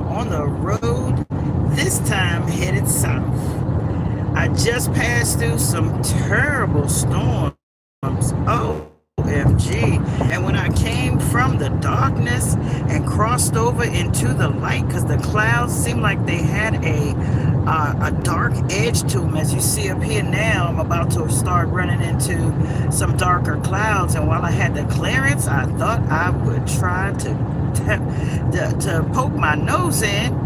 on the road, this time headed south. I just passed through some terrible storms. OMG. And when I came from the darkness and crossed over into the light, because the clouds seemed like they had a dark edge to them. As you see up here now, I'm about to start running into some darker clouds. And while I had the clearance, I thought I would try to poke my nose in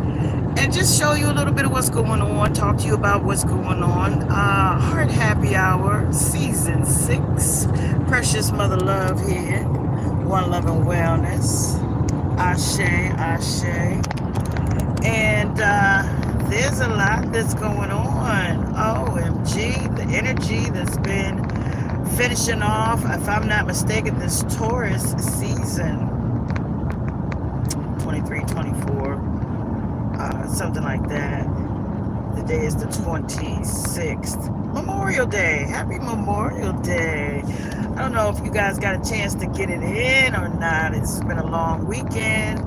and just show you a little bit of what's going on, talk to you about what's going on. Heart Happy Hour, Season 6. Precious Mother Love here. One Love and Wellness. Ashe, Ashe. And there's a lot that's going on. OMG, the energy that's been finishing off, if I'm not mistaken, this Taurus season, 23, 24. Something like that. The day is the 26th. Memorial Day. Happy Memorial Day. I don't know if you guys got a chance to get it in or not. It's been a long weekend.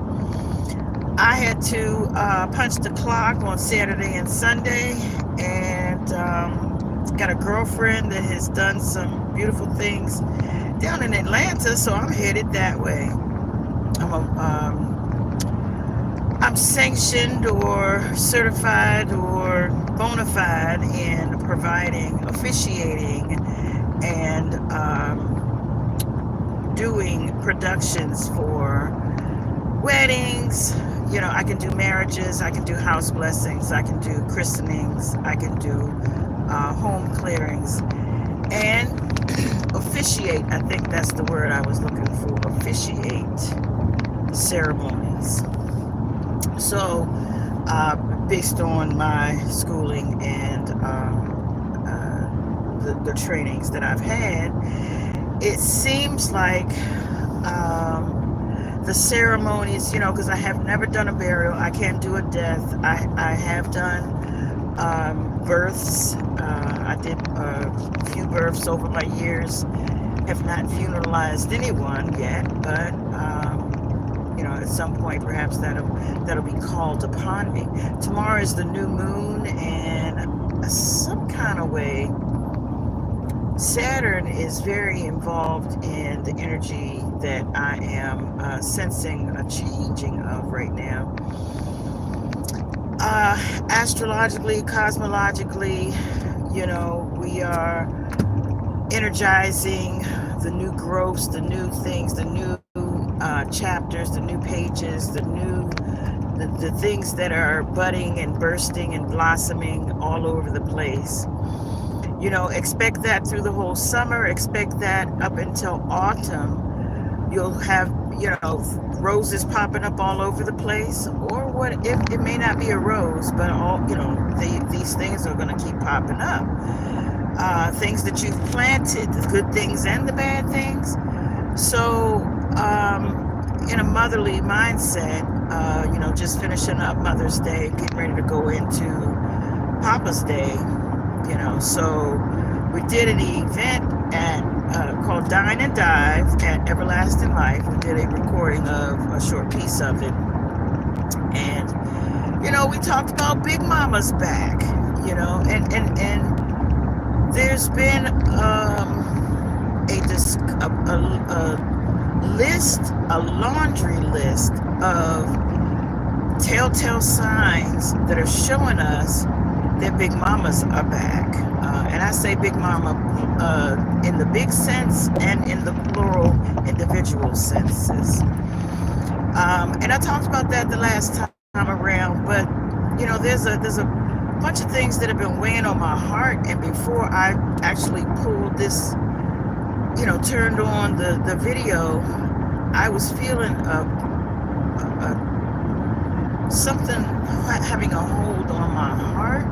I had to punch the clock on Saturday and Sunday, and got a girlfriend that has done some beautiful things down in Atlanta, so I'm headed that way. I'm sanctioned or certified or bona fide in providing, officiating, and doing productions for weddings. You know, I can do marriages, I can do house blessings, I can do christenings, I can do home clearings, and officiate. I think that's the word I was looking for, officiate ceremonies. So, based on my schooling and the trainings that I've had, it seems like the ceremonies, you know, because I have never done a burial, I can't do a death. I have done births. I did a few births over my years. Have not funeralized anyone yet, but you know, at some point perhaps that'll be called upon me. Tomorrow is the new moon, and some kind of way Saturn is very involved in the energy that I am sensing a changing of right now. Astrologically, cosmologically, you know, we are energizing the new growths, the new things, the new chapters, the new pages, the things that are budding and bursting and blossoming all over the place. You know, expect that through the whole summer. Expect that up until autumn. You'll have, you know, roses popping up all over the place. Or what if it may not be a rose, but all, you know, these things are going to keep popping up. Things that you've planted, the good things and the bad things. So, in a motherly mindset, you know, just finishing up Mother's Day, getting ready to go into Papa's Day, you know. So we did an event called Dine and Dive at Everlasting Life. We did a recording of a short piece of it. And, you know, we talked about Big Mommas Back, you know, and there's been a laundry list of telltale signs that are showing us that Big Mamas are back. And I say Big Mama in the big sense and in the plural individual senses. And I talked about that the last time around, but you know, there's a bunch of things that have been weighing on my heart, and before I actually pulled this, you know, turned on the video, I was feeling something having a hold on my heart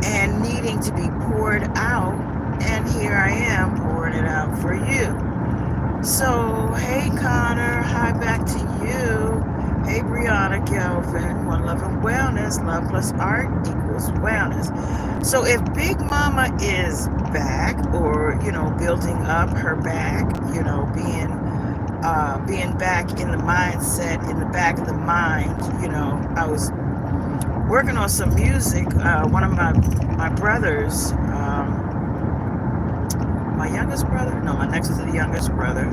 and needing to be poured out, and here I am pouring it out for you. So, hey Connor, hi back to you. Hey Brianna Kelvin, One Love and Wellness, Love+Art equals wellness. So if Big Mama is back, or, you know, building up her back, you know, being being back in the mindset, in the back of the mind. I was working on some music. One of my brothers, my youngest brother, no, my next to the youngest brother,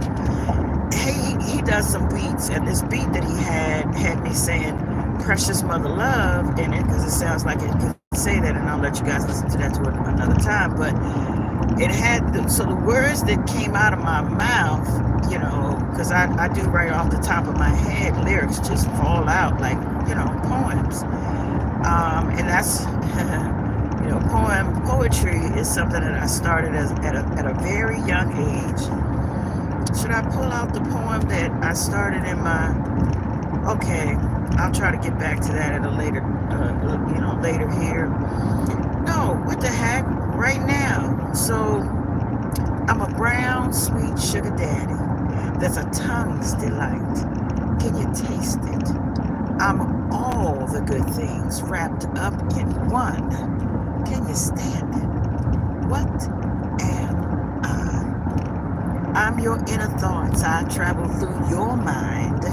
he does some beats, and this beat that he had me saying "Precious Mother Love" in it, because it sounds like it could say that, and I'll let you guys listen to that to another time. But it had so the words that came out of my mouth, because I do right off the top of my head, lyrics just fall out like poems, and that's poetry is something that I started at a very young age. Should I pull out the poem that I started in my? Okay, I'll try to get back to that at a later, later here. No, what the heck? Right now. So I'm a brown, sweet sugar daddy. That's a tongue's delight. Can you taste it? I'm all the good things wrapped up in one. Can you stand it? What am I? I'm your inner thoughts. I travel through your mind.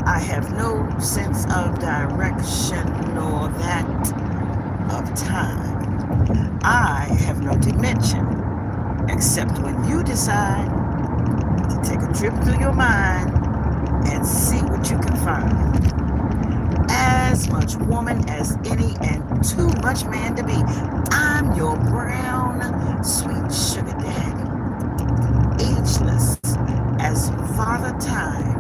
I have no sense of direction nor that of time. I have no dimension, except when you decide to take a trip through your mind and see what you can find. As much woman as any and too much man to be. I'm your brown, sweet sugar daddy. Ageless as Father Time,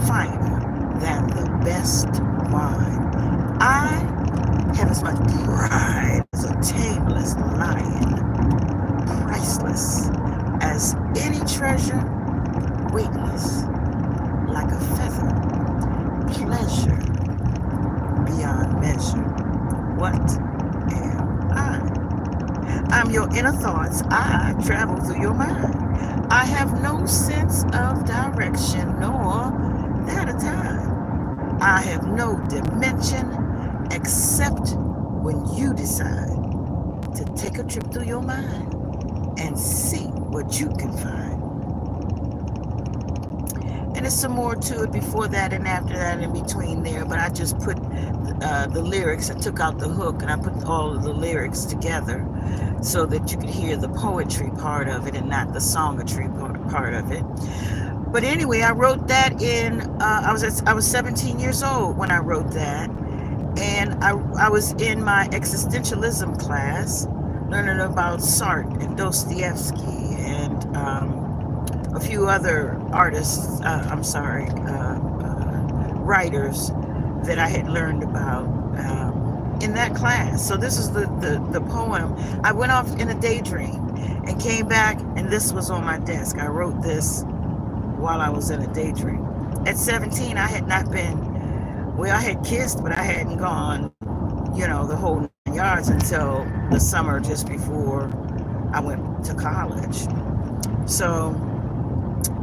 finer than the best wine. I have as much pride as a tameless lion, priceless as any treasure, weightless like a feather, pleasure beyond measure. What am I? I'm your inner thoughts. I travel through your mind. I have no sense of direction nor that of time. I have no dimension except when you decide to take a trip through your mind and see what you can find. And there's some more to it before that and after that in between there, but I just put the lyrics, I took out the hook and I put all of the lyrics together so that you could hear the poetry part of it and not the songetry part of it. But anyway, I wrote that in, I was 17 years old when I wrote that. And I was in my existentialism class learning about Sartre and Dostoevsky and a few other artists, writers that I had learned about in that class. So this is the poem. I went off in a daydream and came back, and this was on my desk. I wrote this while I was in a daydream. At 17, I had not been, well, I had kissed, but I hadn't gone, the whole 9 yards until the summer just before I went to college. So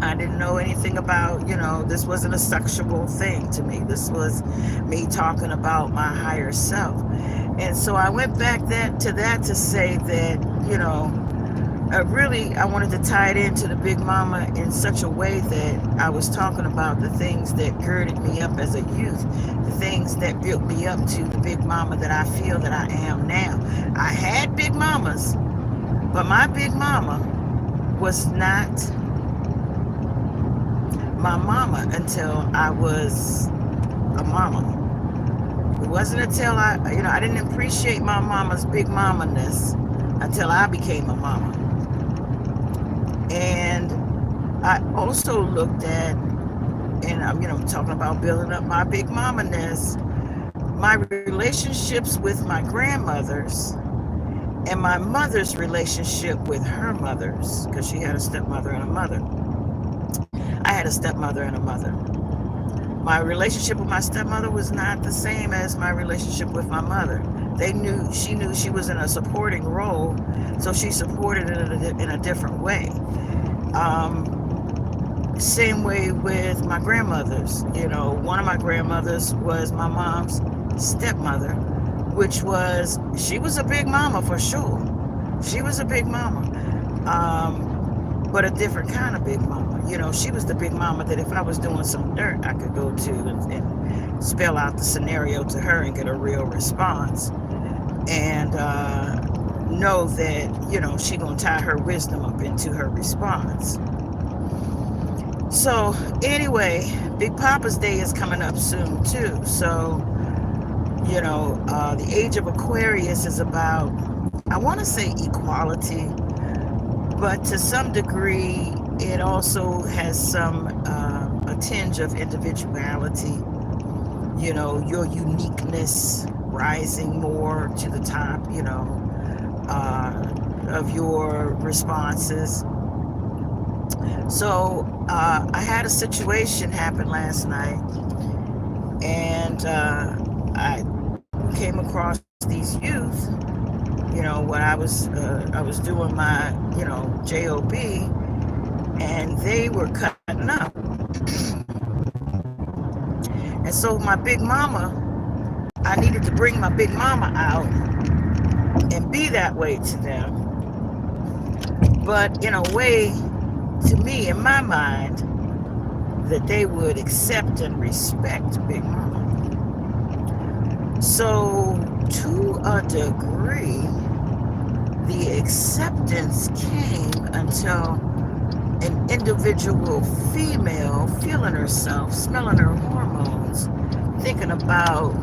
I didn't know anything about, this wasn't a sexual thing to me. This was me talking about my higher self. And so I went back to that to say that, I wanted to tie it into the Big Mama in such a way that I was talking about the things that girded me up as a youth, the things that built me up to the Big Mama that I feel that I am now. I had Big Mamas, but my Big Mama was not my mama until I was a mama. It wasn't until I didn't appreciate my mama's Big Mama-ness until I became a mama. And I also looked at, and I'm talking about building up my Big Mama-ness, my relationships with my grandmothers and my mother's relationship with her mothers, because she had a stepmother and a mother. I had a stepmother and a mother. My relationship with my stepmother was not the same as my relationship with my mother. She knew she was in a supporting role, so she supported it in a different way. Same way with my grandmothers. One of my grandmothers was my mom's stepmother, which she was a big mama for sure. She was a big mama, but a different kind of big mama. she was the big mama that if I was doing some dirt, I could go to and spell out the scenario to her and get a real response. And know that, she gonna tie her wisdom up into her response. So anyway, Big Papa's Day is coming up soon too. So, the age of Aquarius is about, I want to say equality, but to some degree, it also has a tinge of individuality. Your uniqueness rising more to the top, of your responses. So I had a situation happen last night, and I came across these youth. When I was doing my job, and they were cutting up, and so my big mama, I needed to bring my big mama out and be that way to them, but in a way, to me, in my mind, that they would accept and respect Big Mama. So, to a degree, the acceptance came until an individual female feeling herself, smelling her hormones, thinking about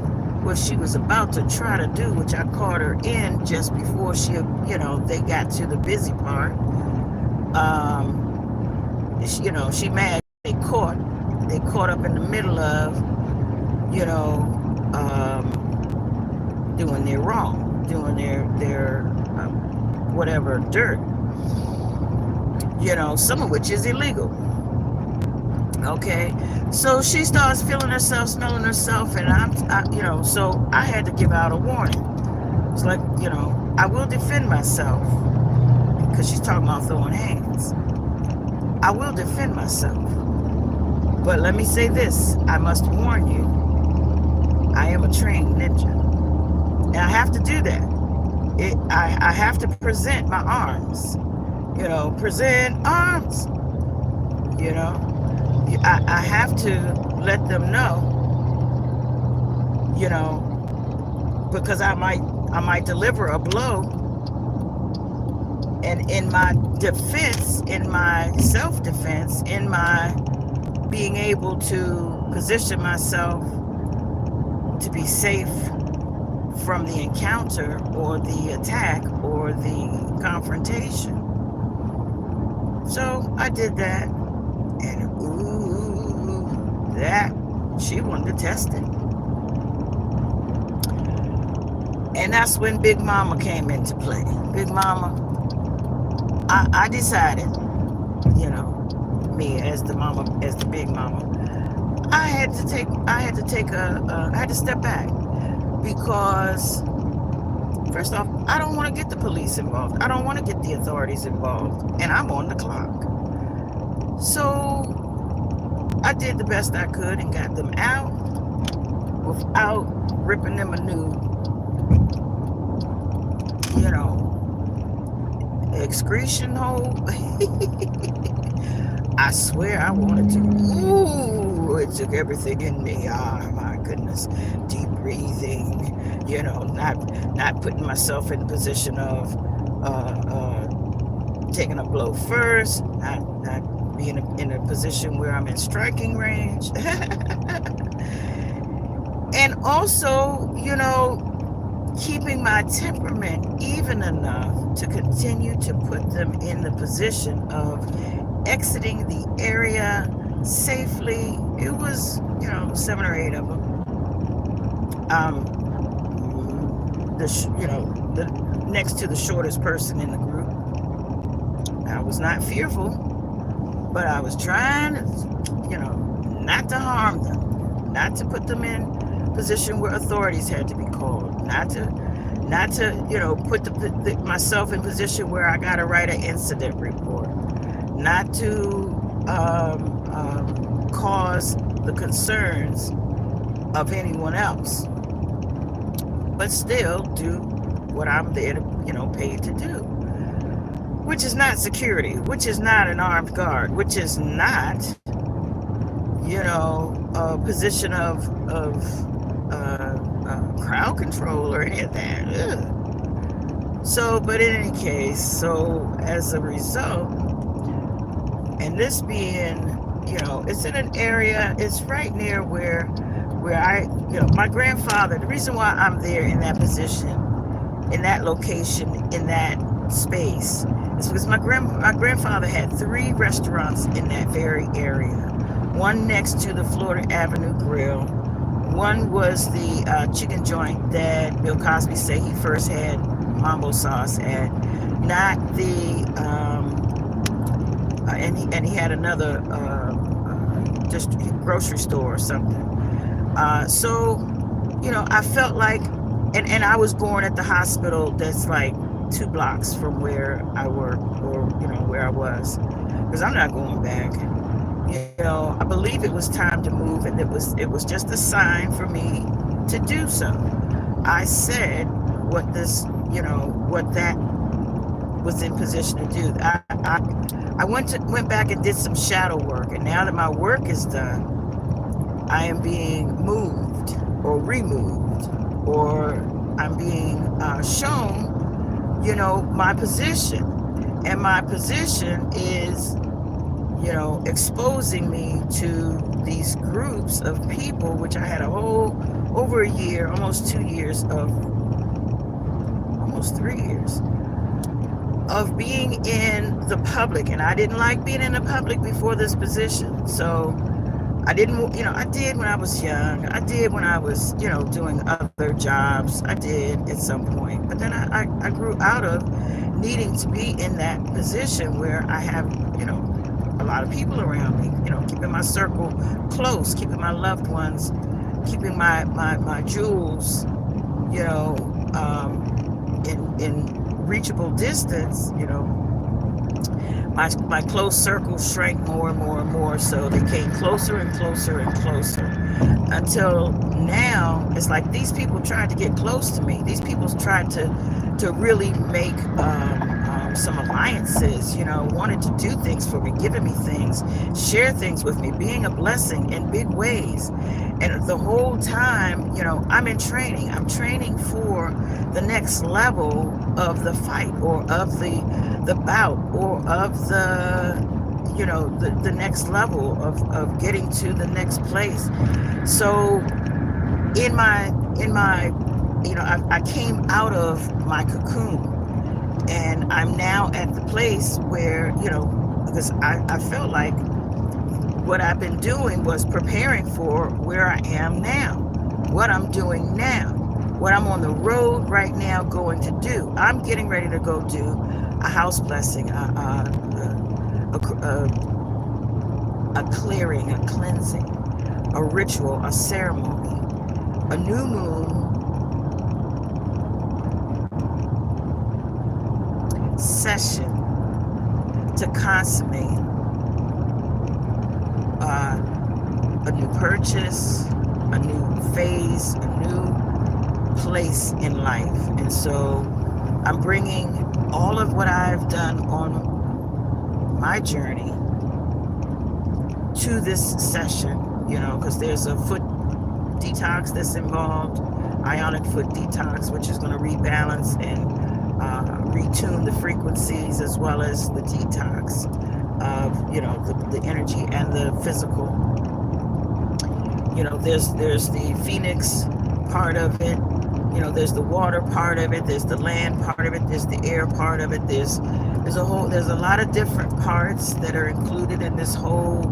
what she was about to try to do, which I caught her in just before they got to the busy part. She mad they caught up in the middle of, doing their wrong, doing their whatever dirt, some of which is illegal. Okay, so she starts feeling herself, smelling herself, and so I had to give out a warning. It's like, I will defend myself, because she's talking about throwing hands. I will defend myself. But let me say this, I must warn you, I am a trained ninja. And I have to do that. I have to present my arms. Present arms. I have to let them know, because I might deliver a blow. And in my defense, in my self-defense, in my being able to position myself to be safe from the encounter or the attack or the confrontation. So I did that, and she wanted to test it. And that's when Big Mama came into play. Big Mama, I decided, me as the big mama, I had to step back, because first off, I don't want to get the police involved. I don't want to get the authorities involved, and I'm on the clock. So I did the best I could and got them out without ripping them a new, excretion hole. I swear I wanted to. Ooh, it took everything in me. Oh my goodness. Deep breathing, not putting myself in the position of taking a blow first, not being in a position where I'm in striking range. And also, keeping my temperament even enough to continue to put them in the position of exiting the area safely. It was, 7 or 8 of them. The next to the shortest person in the group. I was not fearful, but I was trying, not to harm them, not to put them in a position where authorities had to be called, not to put myself in position where I got to write an incident report, not to cause the concerns of anyone else, but still do what I'm there to, paid to do. which is not security, which is not an armed guard, which is not, a position of crowd control or any of that. Ugh. So, but in any case, so as a result, and this being, it's in an area, it's right near where my grandfather, the reason why I'm there in that position, in that location, in that space, is because my grandfather had 3 restaurants in that very area. One next to the Florida Avenue Grill. One was the chicken joint that Bill Cosby said he first had mambo sauce at. Not the, and he had another just grocery store or something. So, I felt like, and I was born at the hospital that's like 2 blocks from where I work, or, where I was, because I'm not going back. I believe it was time to move, and it was just a sign for me to do so. I said what that was in position to do. I went back and did some shadow work, and now that my work is done, I am being moved or removed, or I'm being shown, my position, and my position is, exposing me to these groups of people, which I had over a year, almost 2 years almost 3 years of being in the public. And I didn't like being in the public before this position. So I didn't, I did when I was young. I did when I was, doing other jobs. I did at some point. But then I grew out of needing to be in that position where I have, a lot of people around me, keeping my circle close, keeping my loved ones, keeping my jewels, in reachable distance. My close circle shrank more and more and more, so they came closer and closer and closer, until now it's like these people tried to get close to me. These people tried to really make some alliances, wanted to do things for me, giving me things, share things with me, being a blessing in big ways. And the whole time, I'm in training. I'm training for the next level of the fight, or of the bout, or of the next level of getting to the next place. So in my I came out of my cocoon, and I'm now at the place where, because I felt like what I've been doing was preparing for where I am now, what I'm doing now, what I'm on the road right now going to do. I'm getting ready to go do a house blessing, a clearing, a cleansing, a ritual, a ceremony, a new moon session to consummate a new purchase, a new phase, a new place in life. And so I'm bringing all of what I've done on my journey to this session, because there's a foot detox that's involved, ionic foot detox, which is going to rebalance and retune the frequencies, as well as the detox of, the energy and the physical. There's the Phoenix part of it, there's the water part of it, there's the land part of it, there's the air part of it, there's a lot of different parts that are included in this whole,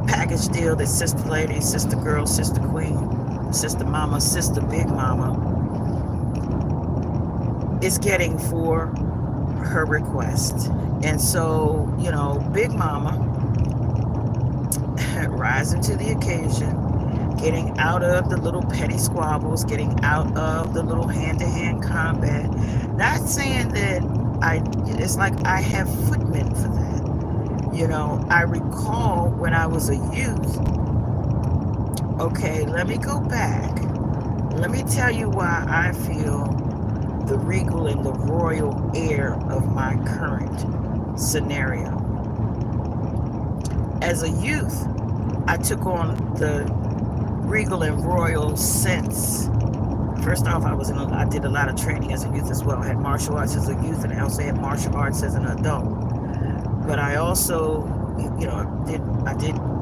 package deal that Sister Lady, Sister Girl, Sister Queen, Sister Mama, Sister Big Mama is getting for her request. And so, Big Mama rising to the occasion, getting out of the little petty squabbles, getting out of the little hand-to-hand combat. Not saying that it's like I have footmen for that. I recall when I was a youth. Okay, let me go back. Let me tell you why I feel the regal and the royal air of my current scenario. As a youth, I took on the regal and royal sense. First off, I did a lot of training as a youth as well. I had martial arts as a youth, and I also had martial arts as an adult. But I also,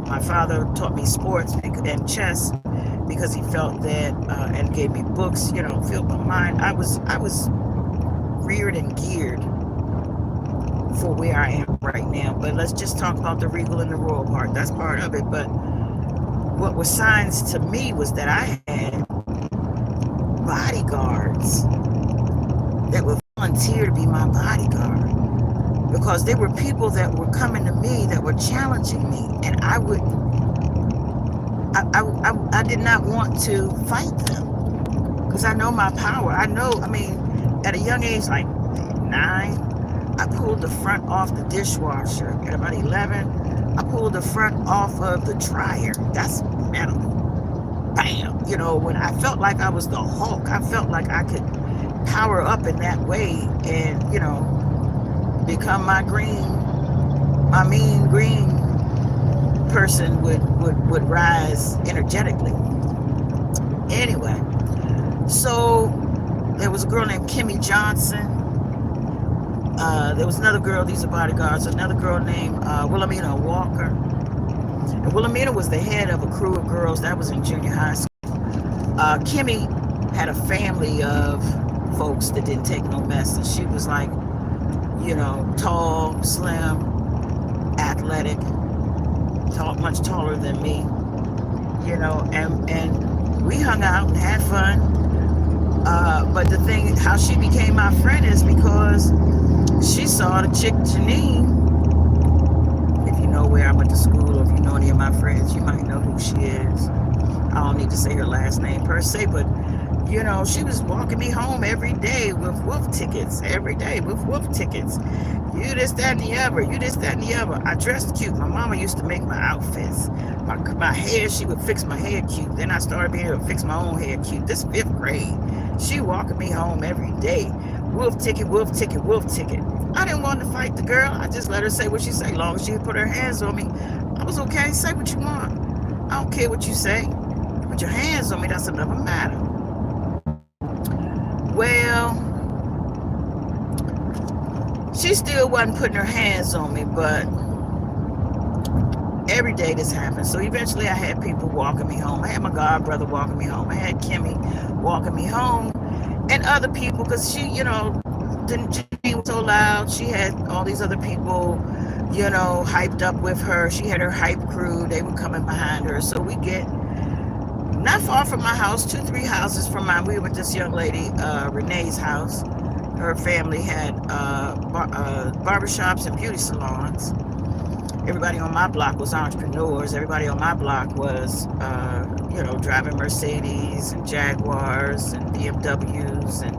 my father taught me sports and chess because he felt that, and gave me books, filled my mind. I was reared and geared for where I am right now. But let's just talk about the regal and the royal part. That's part of it. But what was signs to me was that I had bodyguards that would volunteer to be my bodyguard, because there were people that were coming to me that were challenging me, and I did not want to fight them because I know my power. At a young age, like 9, I pulled the front off the dishwasher. At about 11, I pulled the front off of the dryer. That's metal. Bam! When I felt like I was the Hulk, I felt like I could power up in that way and, become my mean green person would rise energetically. Anyway, so there was a girl named Kimmy Johnson. There was another girl, these are bodyguards, another girl named Wilhelmina Walker. And Wilhelmina was the head of a crew of girls that was in junior high school. Kimmy had a family of folks that didn't take no mess, and she was like, tall, slim, athletic, much taller than me, and we hung out and had fun. But the thing, how she became my friend is because she saw the chick Janine. If you know where I went to school, or if you know any of my friends, you might know who she is. I don't need to say her last name per se, but she was walking me home every day with wolf tickets. Every day with wolf tickets. You this, that, and the other. You this, that, and the other. I dressed cute. My mama used to make my outfits. My hair, she would fix my hair cute. Then I started being able to fix my own hair cute. This 5th grade. She walking me home every day. Wolf ticket, wolf ticket, wolf ticket. I didn't want to fight the girl. I just let her say what she say. As long as she put her hands on me, I was okay. Say what you want. I don't care what you say. Put your hands on me, that's another matter. Well, she still wasn't putting her hands on me, but every day this happened. So eventually I had people walking me home. I had my god brother walking me home. I had Kimmy walking me home, and other people, because she, Janine was so loud. She had all these other people, hyped up with her. She had her hype crew. They were coming behind her. So we get not far from my house, 2-3 houses from mine. We were with this young lady, Renee's house. Her family had barbershops and beauty salons. Everybody on my block was entrepreneurs. Everybody on my block was, driving Mercedes and Jaguars and BMWs and,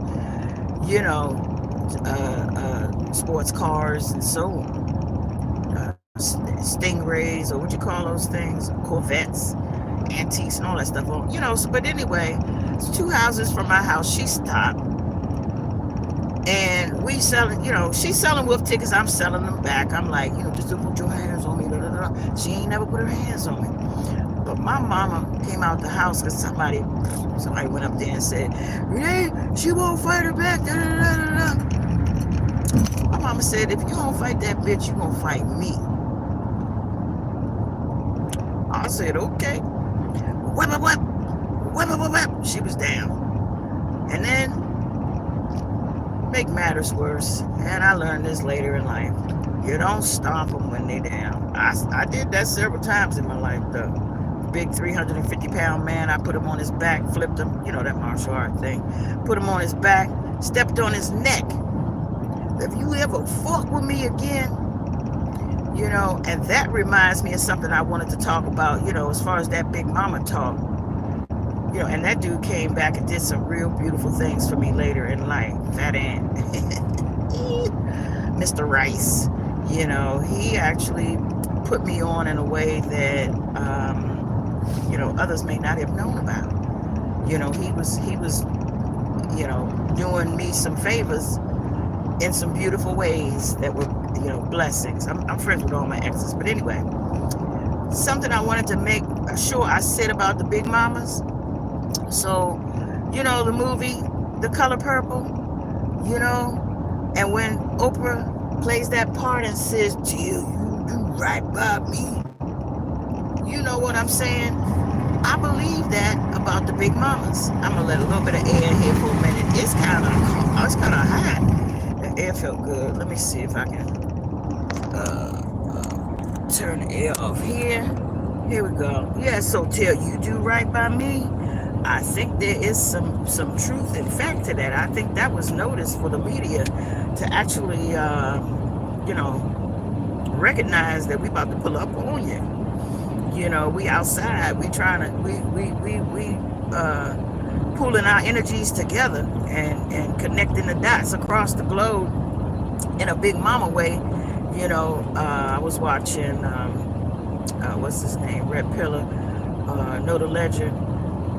sports cars and so on. Stingrays, or what you call those things, Corvettes, antiques and all that stuff. But anyway, it's 2 houses from my house. She stopped. And we selling, she's selling wolf tickets. I'm selling them back. I'm like, just don't put your hands on me. Blah, blah, blah. She ain't never put her hands on me. But my mama came out the house because somebody went up there and said, Renee, she won't fight her back. Da, da, da, da, da. My mama said, if you don't fight that bitch, you gonna fight me. I said, okay. Whip, whip, whip. Whip, whip, whip. She was down. And then, make matters worse, and I learned this later in life, you don't stomp them when they down. I did that several times in my life. The big 350-pound man, I put him on his back, flipped him, that martial art thing, put him on his back, stepped on his neck. If you ever fuck with me again, and that reminds me of something I wanted to talk about, as far as that big mama talk. And that dude came back and did some real beautiful things for me later in life. Fat Ant. Mr. Rice. He actually put me on in a way that, others may not have known about. He was doing me some favors in some beautiful ways that were, blessings. I'm friends with all my exes. But anyway, something I wanted to make sure I said about the Big Mamas. So, the movie, The Color Purple, and when Oprah plays that part and says, Till you do right by me, you know what I'm saying? I believe that about the Big Mamas. I'm gonna let a little bit of air here for a minute. It's kind of hot. The air felt good. Let me see if I can turn the air off here. Here we go. Yeah, so till you do right by me. I think there is some truth and fact to that. I think that was noticed for the media to actually, recognize that we about to pull up on you. We outside. We trying to we pulling our energies together and connecting the dots across the globe in a big mama way. I was watching what's his name, Red Pillar, Know the Ledger.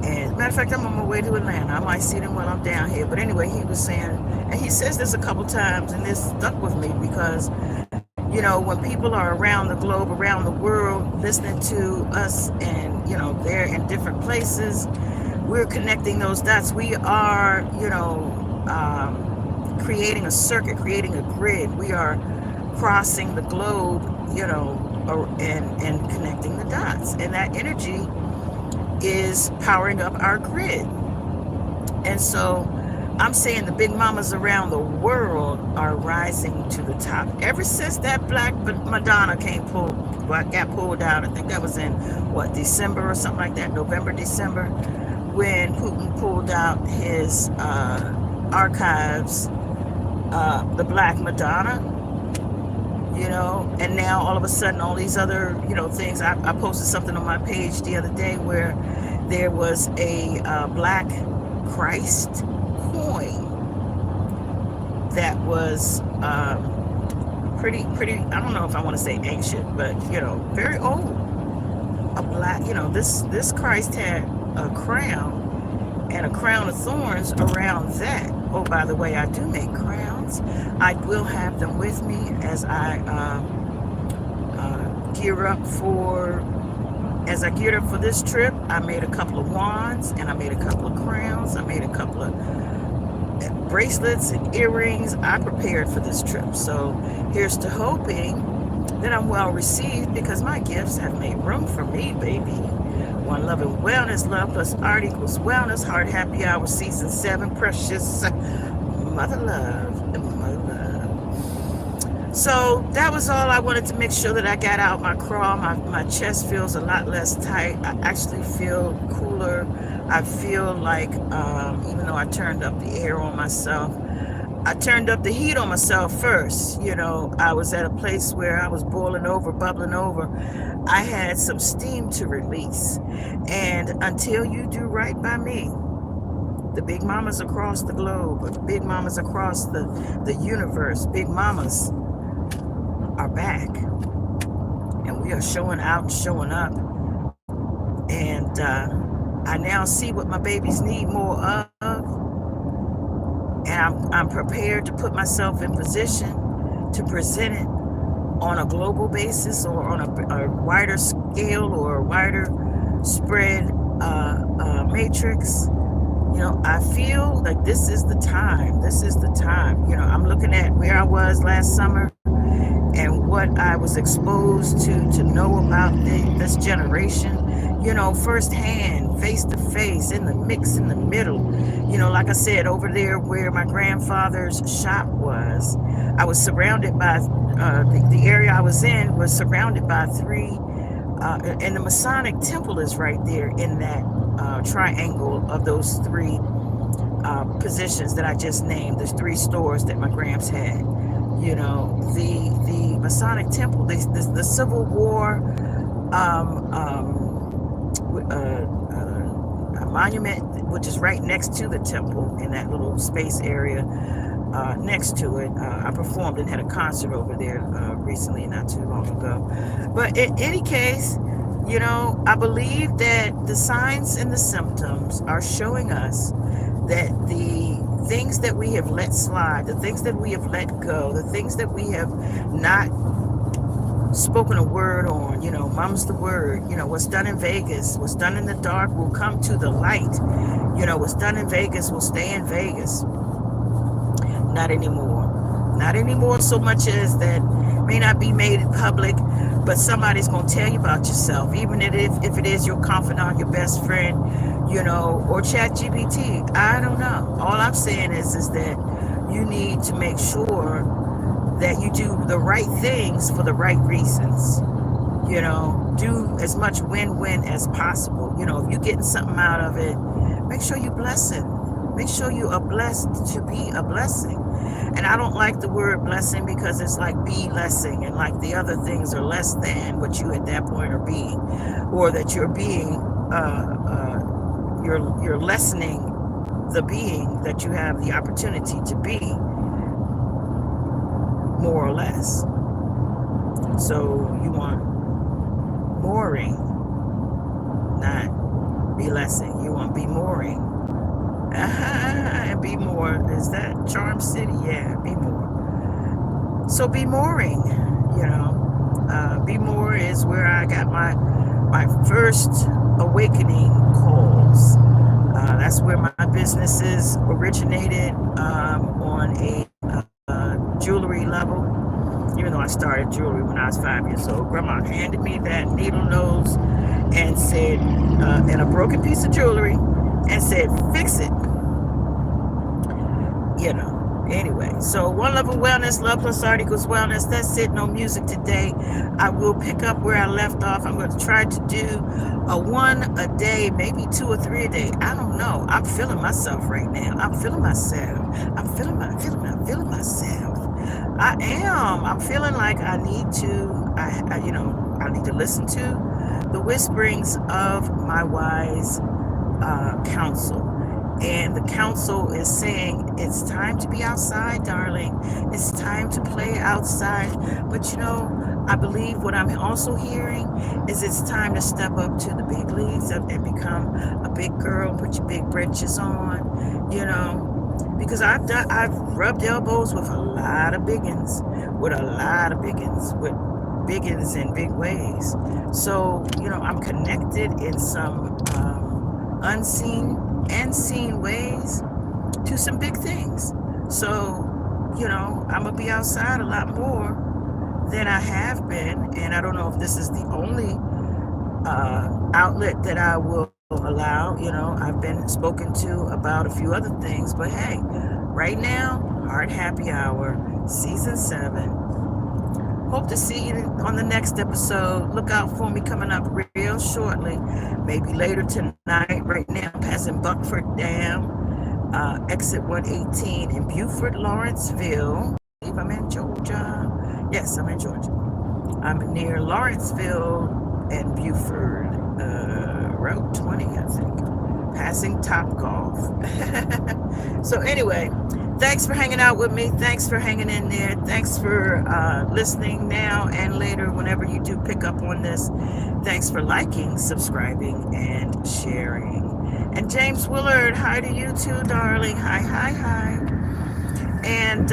And matter of fact, I'm on my way to Atlanta. I might see them while I'm down here. But anyway, he was saying, and he says this a couple times, and this stuck with me because, when people are around the globe, around the world, listening to us, and they're in different places, we're connecting those dots. We are, creating a circuit, creating a grid. We are crossing the globe, and connecting the dots, and that energy is powering up our grid. And so I'm saying the big mamas around the world are rising to the top. Ever since that Black Madonna got pulled out, I think that was in December or something like that, November, December, when Putin pulled out his archives, the Black Madonna, and now all of a sudden all these other, things. I posted something on my page the other day where there was a Black Christ coin that was pretty, I don't know if I want to say ancient, but, very old. A black, this Christ had a crown and a crown of thorns around that. Oh, by the way, I do make crowns. I will have them with me as I geared up for this trip. I made a couple of wands and I made a couple of crowns. I made a couple of bracelets and earrings. I prepared for this trip. So here's to hoping that I'm well received, because my gifts have made room for me, baby. One Love and Wellness, Love+Art equals wellness. Heart Happy Hour Season 7, precious MotherLove and MotherLove. So that was all. I wanted to make sure that I got out my crawl. My chest feels a lot less tight. I actually feel cooler. I feel like, even though I turned up the air on myself, I turned up the heat on myself first. I was at a place where I was boiling over, bubbling over. I had some steam to release. And until you do right by me, the big mamas across the globe, or the big mamas across the universe, big mamas are back. And we are showing out and showing up. And I now see what my babies need more of. And I'm prepared to put myself in position to present it on a global basis, or on a wider scale, or a wider spread matrix. I feel like this is the time. This is the time. I'm looking at where I was last summer and what I was exposed to know about this generation, firsthand, face to face, in the mix, in the middle. Like I said, over there where my grandfather's shop was, I was surrounded by, the area I was in was surrounded by three, and the Masonic temple is right there in that triangle of those three positions that I just named. There's three stores that my gramps had. The Masonic temple, the Civil War a monument, which is right next to the temple in that little space area next to it. I performed and had a concert over there recently, not too long ago. But in any case, I believe that the signs and the symptoms are showing us that the things that we have let slide, the things that we have let go, the things that we have not spoken a word on, mum's the word, what's done in Vegas, what's done in the dark will come to the light. What's done in Vegas will stay in Vegas. Not anymore. Not anymore so much as that may not be made public, but somebody's going to tell you about yourself, even if it is your confidant, your best friend, or chat GPT. I don't know. All I'm saying is that you need to make sure that you do the right things for the right reasons. Do as much win-win as possible. If you're getting something out of it, make sure you bless it. Make sure you are blessed to be a blessing. And I don't like the word blessing because it's like be-lessing, and like the other things are less than what you at that point are being, or that you're being, you're lessening the being that you have the opportunity to be, more or less. So you want mooring, not be-lessing. You want be mooring. And be more, is that Charm City? Yeah, be more. So be mooring, be more is where I got my first awakening calls. That's where my businesses originated, on a jewelry level. Even though I started jewelry when I was 5 years old, Grandma handed me that needle nose and said, and a broken piece of jewelry, and said, fix it. Anyway, so One Love and Wellness, Love+Art equals wellness. That's it. No music today. I will pick up where I left off. I'm going to try to do a 1 a day, maybe 2 or 3 a day. I don't know. I'm feeling myself right now. I'm feeling myself. I'm feeling myself. I am. I'm feeling like I need to, I need to listen to the whisperings of my wise counsel. And the counsel is saying, it's time to be outside, darling. It's time to play outside. But I believe what I'm also hearing is it's time to step up to the big leagues and become a big girl, put your big britches on, because I've rubbed elbows with a lot of biggins, with biggins in big ways. So, I'm connected in some unseen and seen ways to some big things. So, I'm gonna be outside a lot more than I have been, and I don't know if this is the only outlet that I will allow. I've been spoken to about a few other things, but hey, right now, Heart Happy Hour, Season 7. Hope to see you on the next episode. Look out for me coming up real shortly. Maybe later tonight. Right now, I'm passing Buckford Dam, exit 118 in Beaufort, Lawrenceville. I believe I'm in Georgia. Yes, I'm in Georgia. I'm near Lawrenceville and Beaufort, Route 20, I think. Passing Top Golf. So anyway, thanks for hanging out with me. Thanks for hanging in there. Thanks for listening now and later whenever you do pick up on this. Thanks for liking, subscribing, and sharing. And James Willard, hi to you too, darling. Hi. And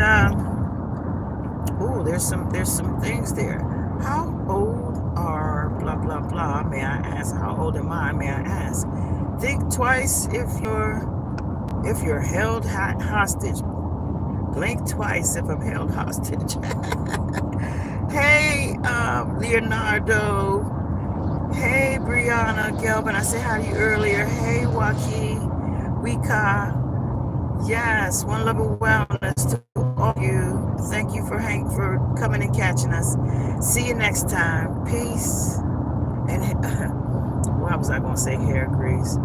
there's some things there. How old are blah blah blah? May I ask? How old am I? May I ask? Think twice if you're held hostage. Blink twice if I'm held hostage. Hey, Leonardo. Hey, Brianna Gelbin. I said hi to you earlier. Hey, Joaquin. Wika. Yes, One Love and Wellness to all of you. Thank you for coming and catching us. See you next time. Peace. And what was I going to say? Hair grease.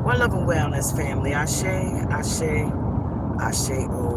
One Love and Wellness, family. Ashe, Ashe, Ashe. Oh.